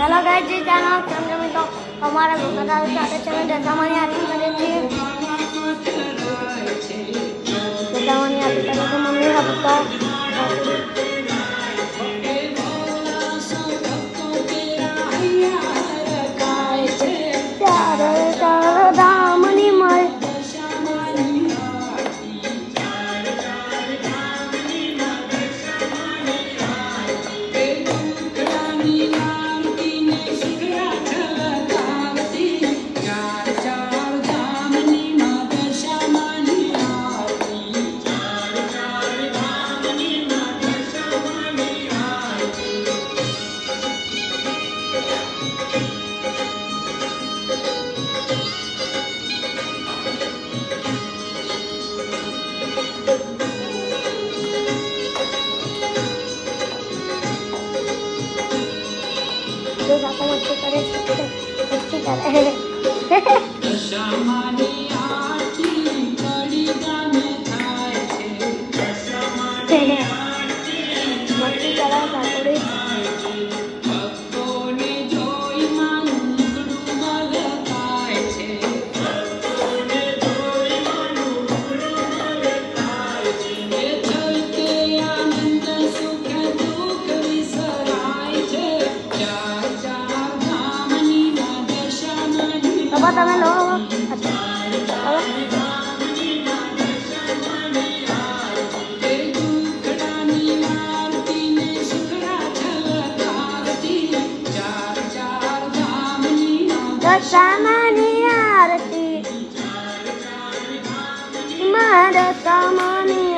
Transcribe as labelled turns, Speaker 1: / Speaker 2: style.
Speaker 1: Hello guys, जी channel समझ तो हमारा दूसरा स्टार्ट है। मैं दशामानी आरती करे थी। दशामानी आरती करे तो मम्मी पप्पा चार धामनी मारे aku masih करे તમે લો દશામાની આરતી મારા દશામાની